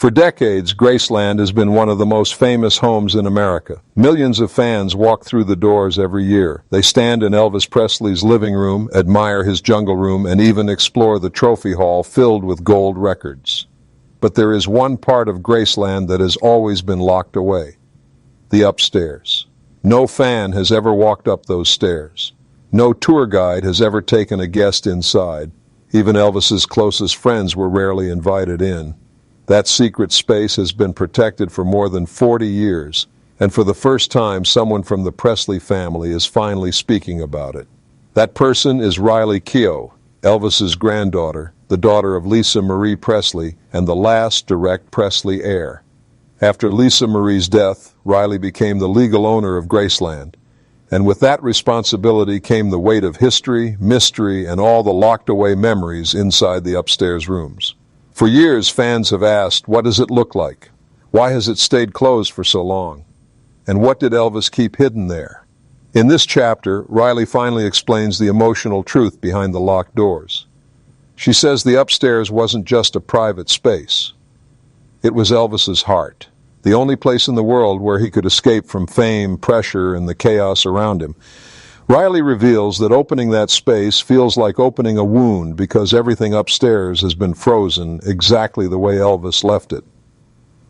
For decades, Graceland has been one of the most famous homes in America. Millions of fans walk through the doors every year. They stand in Elvis Presley's living room, admire his jungle room, and even explore the trophy hall filled with gold records. But there is one part of Graceland that has always been locked away: the upstairs. No fan has ever walked up those stairs. No tour guide has ever taken a guest inside. Even Elvis's closest friends were rarely invited in. That secret space has been protected for more than 40 years, and for the first time, someone from the Presley family is finally speaking about it. That person is Riley Keough, Elvis's granddaughter, the daughter of Lisa Marie Presley, and the last direct Presley heir. After Lisa Marie's death, Riley became the legal owner of Graceland, and with that responsibility came the weight of history, mystery, and all the locked-away memories inside the upstairs rooms. For years, fans have asked, what does it look like? Why has it stayed closed for so long? And what did Elvis keep hidden there? In this chapter, Riley finally explains the emotional truth behind the locked doors. She says the upstairs wasn't just a private space. It was Elvis's heart, the only place in the world where he could escape from fame, pressure, and the chaos around him. Riley reveals that opening that space feels like opening a wound because everything upstairs has been frozen exactly the way Elvis left it.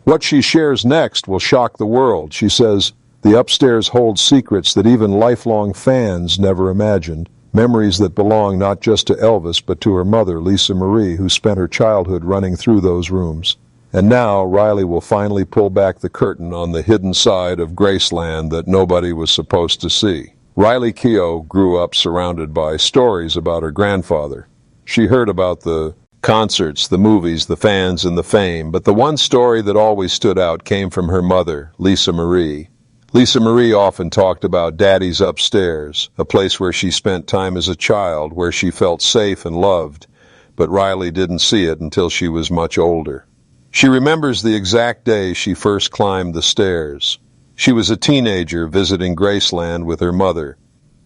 What she shares next will shock the world. She says, the upstairs holds secrets that even lifelong fans never imagined, memories that belong not just to Elvis but to her mother, Lisa Marie, who spent her childhood running through those rooms. And now Riley will finally pull back the curtain on the hidden side of Graceland that nobody was supposed to see. Riley Keough grew up surrounded by stories about her grandfather. She heard about the concerts, the movies, the fans, and the fame, but the one story that always stood out came from her mother, Lisa Marie. Lisa Marie often talked about Daddy's upstairs, a place where she spent time as a child, where she felt safe and loved, but Riley didn't see it until she was much older. She remembers the exact day she first climbed the stairs. She was a teenager visiting Graceland with her mother.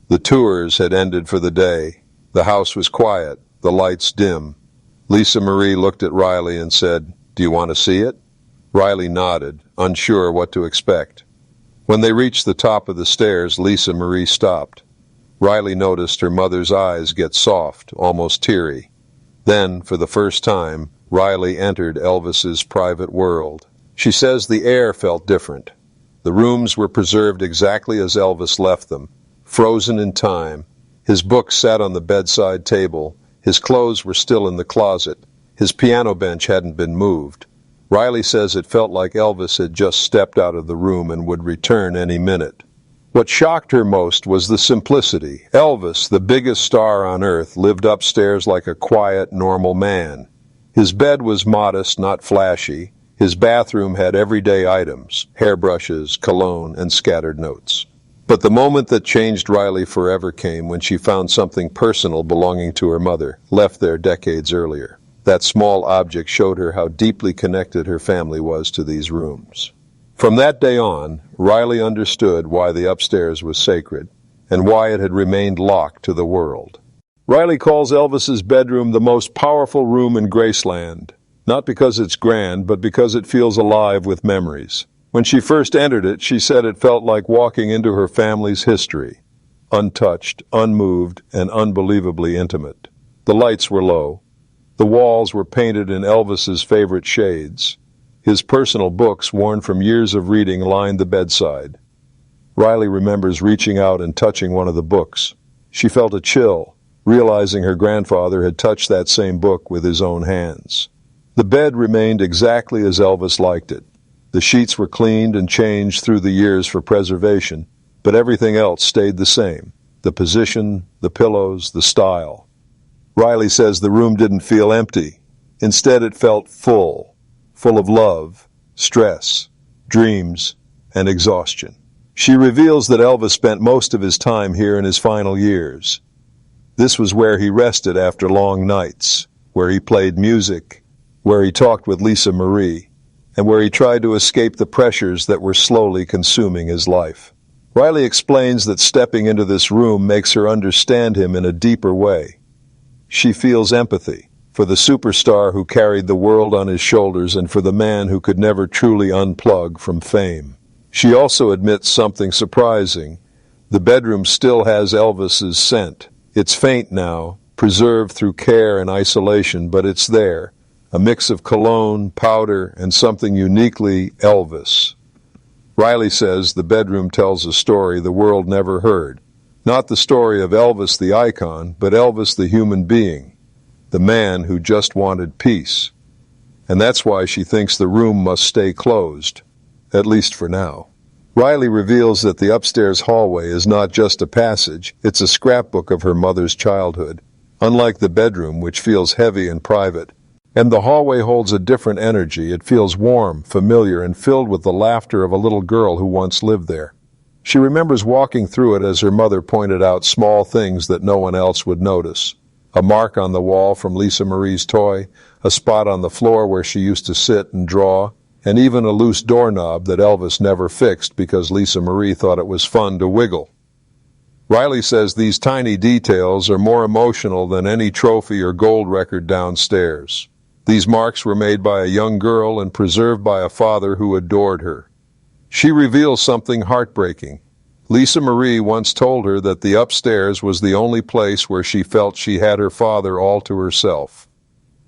The tours had ended for the day. The house was quiet, the lights dim. Lisa Marie looked at Riley and said, "Do you want to see it?" Riley nodded, unsure what to expect. When they reached the top of the stairs, Lisa Marie stopped. Riley noticed her mother's eyes get soft, almost teary. Then, for the first time, Riley entered Elvis's private world. She says the air felt different. The rooms were preserved exactly as Elvis left them, frozen in time. His books sat on the bedside table. His clothes were still in the closet. His piano bench hadn't been moved. Riley says it felt like Elvis had just stepped out of the room and would return any minute. What shocked her most was the simplicity. Elvis, the biggest star on earth, lived upstairs like a quiet, normal man. His bed was modest, not flashy. His bathroom had everyday items, hairbrushes, cologne, and scattered notes. But the moment that changed Riley forever came when she found something personal belonging to her mother, left there decades earlier. That small object showed her how deeply connected her family was to these rooms. From that day on, Riley understood why the upstairs was sacred and why it had remained locked to the world. Riley calls Elvis's bedroom the most powerful room in Graceland. Not because it's grand, but because it feels alive with memories. When she first entered it, she said it felt like walking into her family's history, untouched, unmoved, and unbelievably intimate. The lights were low. The walls were painted in Elvis's favorite shades. His personal books, worn from years of reading, lined the bedside. Riley remembers reaching out and touching one of the books. She felt a chill, realizing her grandfather had touched that same book with his own hands. The bed remained exactly as Elvis liked it. The sheets were cleaned and changed through the years for preservation, but everything else stayed the same. The position, the pillows, the style. Riley says the room didn't feel empty. Instead, it felt full of love, stress, dreams, and exhaustion. She reveals that Elvis spent most of his time here in his final years. This was where he rested after long nights, where he played music, where he talked with Lisa Marie, and where he tried to escape the pressures that were slowly consuming his life. Riley explains that stepping into this room makes her understand him in a deeper way. She feels empathy for the superstar who carried the world on his shoulders and for the man who could never truly unplug from fame. She also admits something surprising. The bedroom still has Elvis's scent. It's faint now, preserved through care and isolation, but it's there. A mix of cologne, powder, and something uniquely Elvis. Riley says the bedroom tells a story the world never heard. Not the story of Elvis the icon, but Elvis the human being, the man who just wanted peace. And that's why she thinks the room must stay closed, at least for now. Riley reveals that the upstairs hallway is not just a passage, it's a scrapbook of her mother's childhood. Unlike the bedroom, which feels heavy and private, and the hallway holds a different energy. It feels warm, familiar, and filled with the laughter of a little girl who once lived there. She remembers walking through it as her mother pointed out small things that no one else would notice. A mark on the wall from Lisa Marie's toy, a spot on the floor where she used to sit and draw, and even a loose doorknob that Elvis never fixed because Lisa Marie thought it was fun to wiggle. Riley says these tiny details are more emotional than any trophy or gold record downstairs. These marks were made by a young girl and preserved by a father who adored her. She reveals something heartbreaking. Lisa Marie once told her that the upstairs was the only place where she felt she had her father all to herself.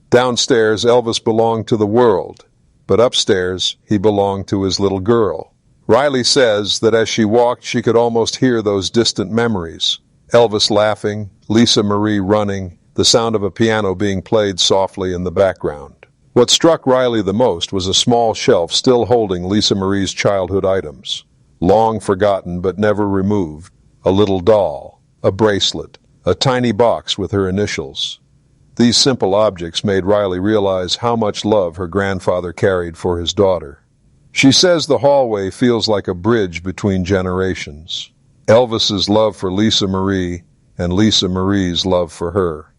Downstairs, Elvis belonged to the world, but upstairs, he belonged to his little girl. Riley says that as she walked, she could almost hear those distant memories. Elvis laughing, Lisa Marie running, the sound of a piano being played softly in the background. What struck Riley the most was a small shelf still holding Lisa Marie's childhood items. Long forgotten but never removed. A little doll, a bracelet, a tiny box with her initials. These simple objects made Riley realize how much love her grandfather carried for his daughter. She says the hallway feels like a bridge between generations. Elvis's love for Lisa Marie and Lisa Marie's love for her.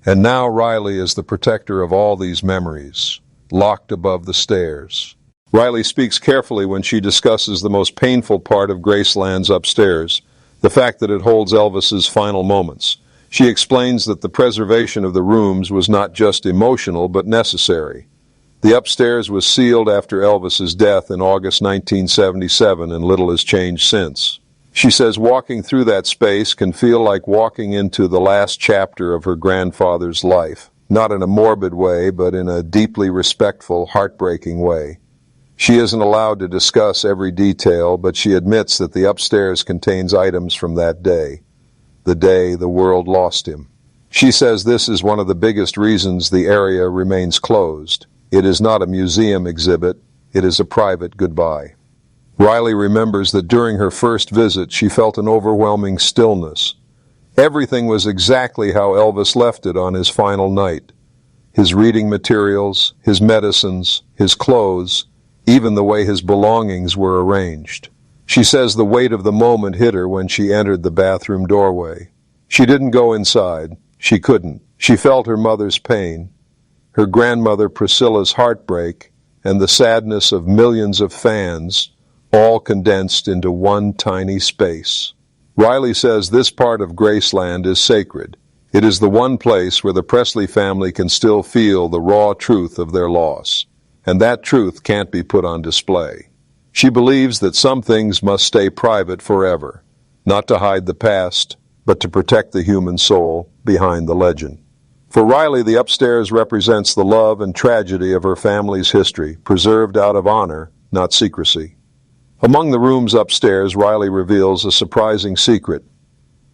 And now Riley is the protector of all these memories, locked above the stairs. Riley speaks carefully when she discusses the most painful part of Graceland's upstairs, the fact that it holds Elvis's final moments. She explains that the preservation of the rooms was not just emotional but necessary. The upstairs was sealed after Elvis's death in August 1977, and little has changed since. She says walking through that space can feel like walking into the last chapter of her grandfather's life, not in a morbid way, but in a deeply respectful, heartbreaking way. She isn't allowed to discuss every detail, but she admits that the upstairs contains items from that day, the day the world lost him. She says this is one of the biggest reasons the area remains closed. It is not a museum exhibit, it is a private goodbye. Riley remembers that during her first visit she felt an overwhelming stillness. Everything was exactly how Elvis left it on his final night. His reading materials, his medicines, his clothes, even the way his belongings were arranged. She says the weight of the moment hit her when she entered the bathroom doorway. She didn't go inside. She couldn't. She felt her mother's pain, her grandmother Priscilla's heartbreak, and the sadness of millions of fans, all condensed into one tiny space. Riley says this part of Graceland is sacred. It is the one place where the Presley family can still feel the raw truth of their loss, and that truth can't be put on display. She believes that some things must stay private forever, not to hide the past, but to protect the human soul behind the legend. For Riley, the upstairs represents the love and tragedy of her family's history, preserved out of honor, not secrecy. Among the rooms upstairs, Riley reveals a surprising secret.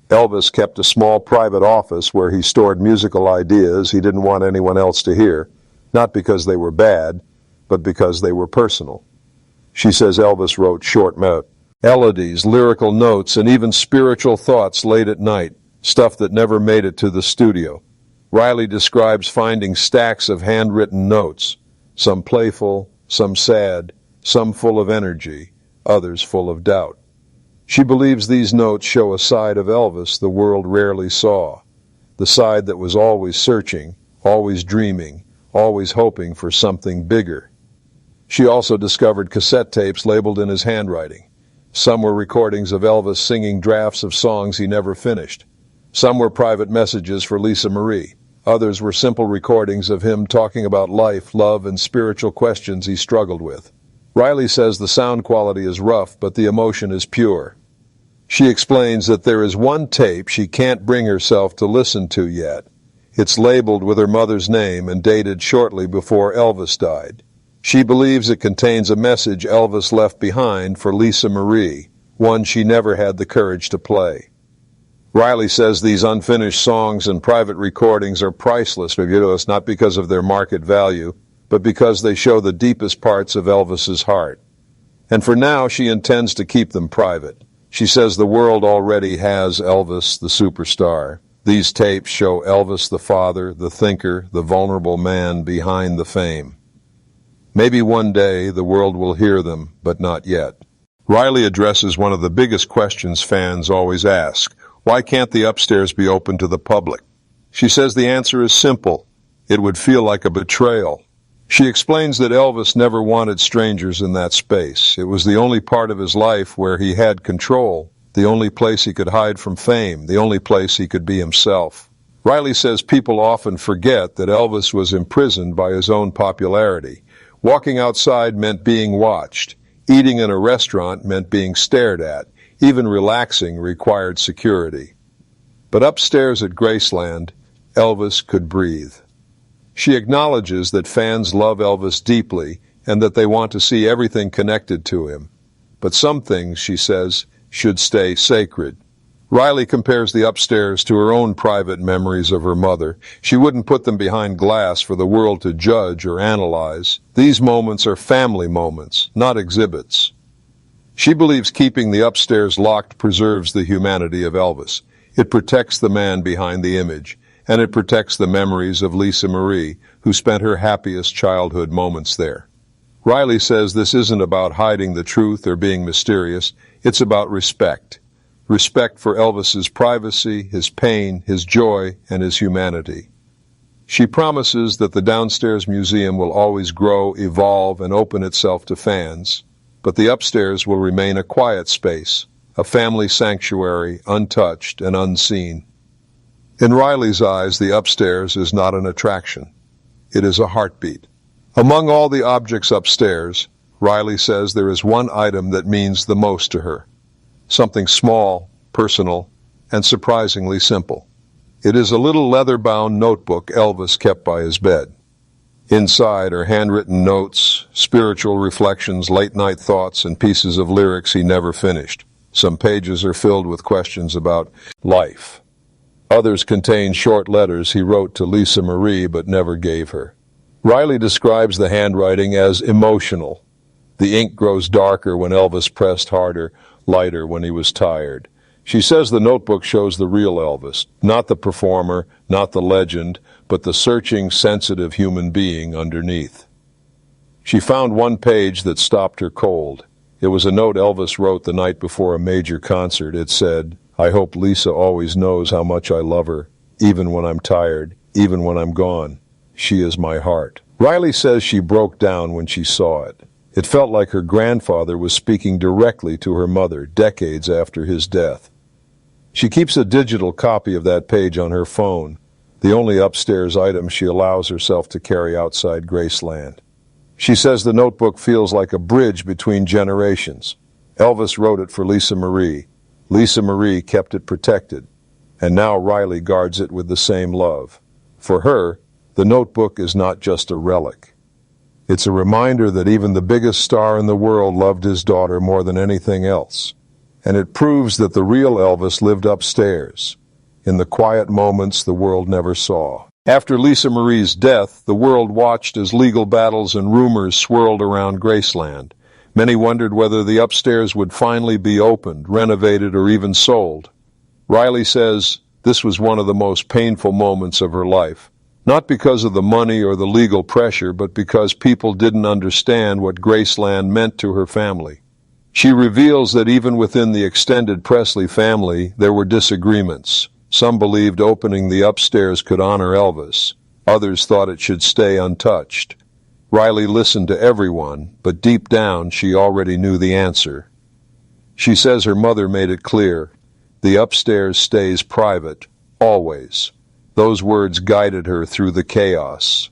Elvis kept a small private office where he stored musical ideas he didn't want anyone else to hear, not because they were bad, but because they were personal. She says Elvis wrote short melodies, lyrical notes, and even spiritual thoughts late at night, stuff that never made it to the studio. Riley describes finding stacks of handwritten notes, some playful, some sad, some full of energy, others full of doubt. She believes these notes show a side of Elvis the world rarely saw, the side that was always searching, always dreaming, always hoping for something bigger. She also discovered cassette tapes labeled in his handwriting. Some were recordings of Elvis singing drafts of songs he never finished. Some were private messages for Lisa Marie. Others were simple recordings of him talking about life, love, and spiritual questions he struggled with. Riley says the sound quality is rough, but the emotion is pure. She explains that there is one tape she can't bring herself to listen to yet. It's labeled with her mother's name and dated shortly before Elvis died. She believes it contains a message Elvis left behind for Lisa Marie, one she never had the courage to play. Riley says these unfinished songs and private recordings are priceless to us, not because of their market value, but because they show the deepest parts of Elvis's heart. And for now, she intends to keep them private. She says the world already has Elvis, the superstar. These tapes show Elvis the father, the thinker, the vulnerable man behind the fame. Maybe one day the world will hear them, but not yet. Riley addresses one of the biggest questions fans always ask. Why can't the upstairs be open to the public? She says the answer is simple. It would feel like a betrayal. She explains that Elvis never wanted strangers in that space. It was the only part of his life where he had control, the only place he could hide from fame, the only place he could be himself. Riley says people often forget that Elvis was imprisoned by his own popularity. Walking outside meant being watched. Eating in a restaurant meant being stared at. Even relaxing required security. But upstairs at Graceland, Elvis could breathe. She acknowledges that fans love Elvis deeply and that they want to see everything connected to him. But some things, she says, should stay sacred. Riley compares the upstairs to her own private memories of her mother. She wouldn't put them behind glass for the world to judge or analyze. These moments are family moments, not exhibits. She believes keeping the upstairs locked preserves the humanity of Elvis. It protects the man behind the image, and it protects the memories of Lisa Marie, who spent her happiest childhood moments there. Riley says this isn't about hiding the truth or being mysterious. It's about respect. Respect for Elvis's privacy, his pain, his joy, and his humanity. She promises that the downstairs museum will always grow, evolve, and open itself to fans, but the upstairs will remain a quiet space, a family sanctuary, untouched and unseen. In Riley's eyes, the upstairs is not an attraction. It is a heartbeat. Among all the objects upstairs, Riley says there is one item that means the most to her. Something small, personal, and surprisingly simple. It is a little leather-bound notebook Elvis kept by his bed. Inside are handwritten notes, spiritual reflections, late-night thoughts, and pieces of lyrics he never finished. Some pages are filled with questions about life. Others contain short letters he wrote to Lisa Marie but never gave her. Riley describes the handwriting as emotional. The ink grows darker when Elvis pressed harder, lighter when he was tired. She says the notebook shows the real Elvis, not the performer, not the legend, but the searching, sensitive human being underneath. She found one page that stopped her cold. It was a note Elvis wrote the night before a major concert. It said, "I hope Lisa always knows how much I love her, even when I'm tired, even when I'm gone. She is my heart." Riley says she broke down when she saw it. It felt like her grandfather was speaking directly to her mother decades after his death. She keeps a digital copy of that page on her phone, the only upstairs item she allows herself to carry outside Graceland. She says the notebook feels like a bridge between generations. Elvis wrote it for Lisa Marie. Lisa Marie kept it protected, and now Riley guards it with the same love. For her, the notebook is not just a relic. It's a reminder that even the biggest star in the world loved his daughter more than anything else. And it proves that the real Elvis lived upstairs, in the quiet moments the world never saw. After Lisa Marie's death, the world watched as legal battles and rumors swirled around Graceland. Many wondered whether the upstairs would finally be opened, renovated, or even sold. Riley says this was one of the most painful moments of her life. Not because of the money or the legal pressure, but because people didn't understand what Graceland meant to her family. She reveals that even within the extended Presley family, there were disagreements. Some believed opening the upstairs could honor Elvis. Others thought it should stay untouched. Riley listened to everyone, but deep down she already knew the answer. She says her mother made it clear, the upstairs stays private, always. Those words guided her through the chaos.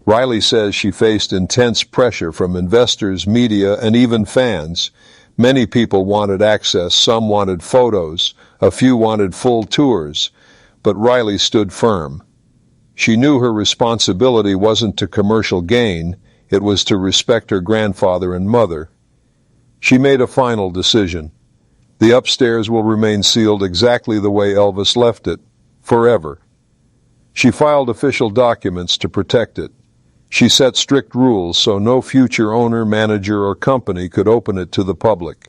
Riley says she faced intense pressure from investors, media, and even fans. Many people wanted access, some wanted photos, a few wanted full tours, but Riley stood firm. She knew her responsibility wasn't to commercial gain, it was to respect her grandfather and mother. She made a final decision. The upstairs will remain sealed exactly the way Elvis left it, forever. She filed official documents to protect it. She set strict rules so no future owner, manager, or company could open it to the public.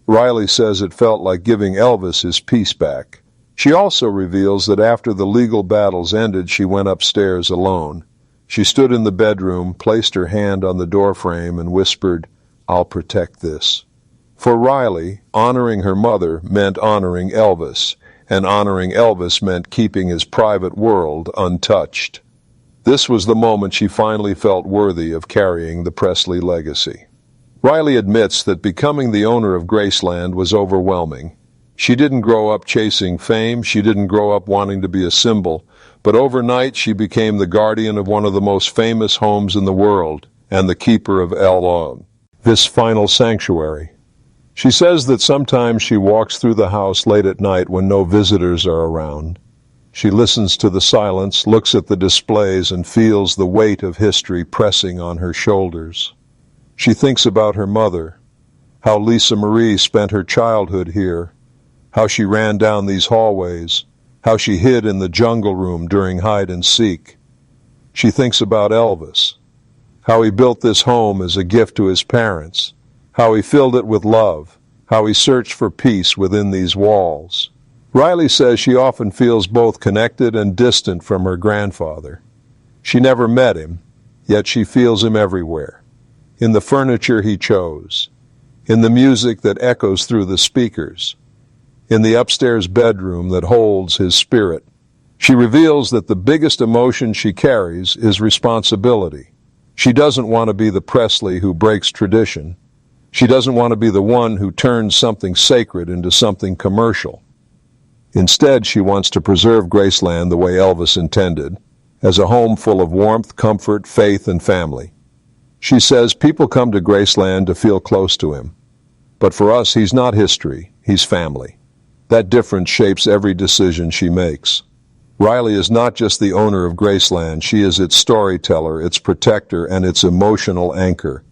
Riley says it felt like giving Elvis his peace back. She also reveals that after the legal battles ended, she went upstairs alone. She stood in the bedroom, placed her hand on the doorframe, and whispered, "I'll protect this." For Riley, honoring her mother meant honoring Elvis, and honoring Elvis meant keeping his private world untouched. This was the moment she finally felt worthy of carrying the Presley legacy. Riley admits that becoming the owner of Graceland was overwhelming. She didn't grow up chasing fame, she didn't grow up wanting to be a symbol, but overnight she became the guardian of one of the most famous homes in the world, and the keeper of this final sanctuary. She says that sometimes she walks through the house late at night when no visitors are around. She listens to the silence, looks at the displays, and feels the weight of history pressing on her shoulders. She thinks about her mother, how Lisa Marie spent her childhood here, how she ran down these hallways, how she hid in the jungle room during hide and seek. She thinks about Elvis, how he built this home as a gift to his parents, how he filled it with love, how he searched for peace within these walls. Riley says she often feels both connected and distant from her grandfather. She never met him, yet she feels him everywhere. In the furniture he chose, in the music that echoes through the speakers, in the upstairs bedroom that holds his spirit. She reveals that the biggest emotion she carries is responsibility. She doesn't want to be the Presley who breaks tradition. She doesn't want to be the one who turns something sacred into something commercial. Instead, she wants to preserve Graceland the way Elvis intended, as a home full of warmth, comfort, faith, and family. She says people come to Graceland to feel close to him. But for us, he's not history, he's family. That difference shapes every decision she makes. Riley is not just the owner of Graceland, she is its storyteller, its protector, and its emotional anchor.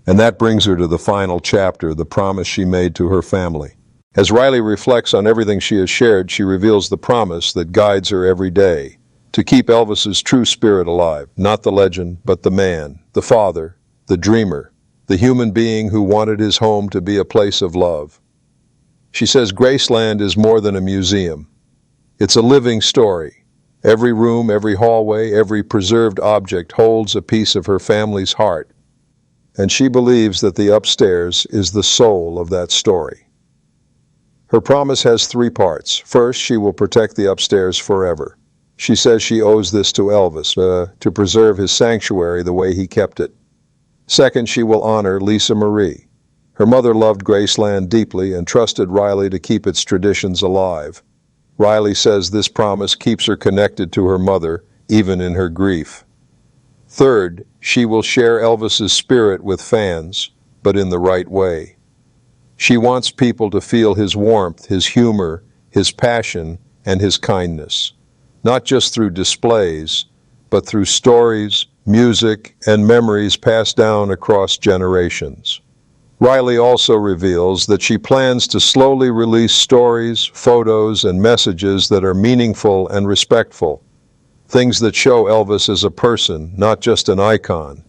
And that brings her to the final chapter, the promise she made to her family. As Riley reflects on everything she has shared, she reveals the promise that guides her every day, to keep Elvis's true spirit alive, not the legend, but the man, the father, the dreamer, the human being who wanted his home to be a place of love. She says Graceland is more than a museum. It's a living story. Every room, every hallway, every preserved object holds a piece of her family's heart. And she believes that the upstairs is the soul of that story. Her promise has 3 parts. First, she will protect the upstairs forever. She says she owes this to Elvis, to preserve his sanctuary the way he kept it. Second, she will honor Lisa Marie. Her mother loved Graceland deeply and trusted Riley to keep its traditions alive. Riley says this promise keeps her connected to her mother, even in her grief. Third, she will share Elvis's spirit with fans, but in the right way. She wants people to feel his warmth, his humor, his passion, and his kindness, not just through displays, but through stories, music, and memories passed down across generations. Riley also reveals that she plans to slowly release stories, photos, and messages that are meaningful and respectful, things that show Elvis as a person, not just an icon.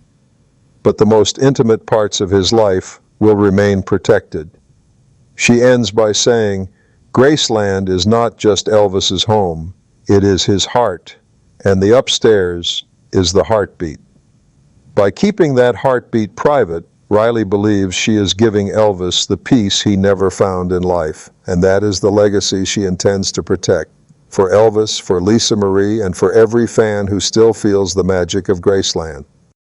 But the most intimate parts of his life will remain protected. She ends by saying, Graceland is not just Elvis's home, it is his heart, and the upstairs is the heartbeat. By keeping that heartbeat private, Riley believes she is giving Elvis the peace he never found in life, and that is the legacy she intends to protect. For Elvis, for Lisa Marie, and for every fan who still feels the magic of Graceland.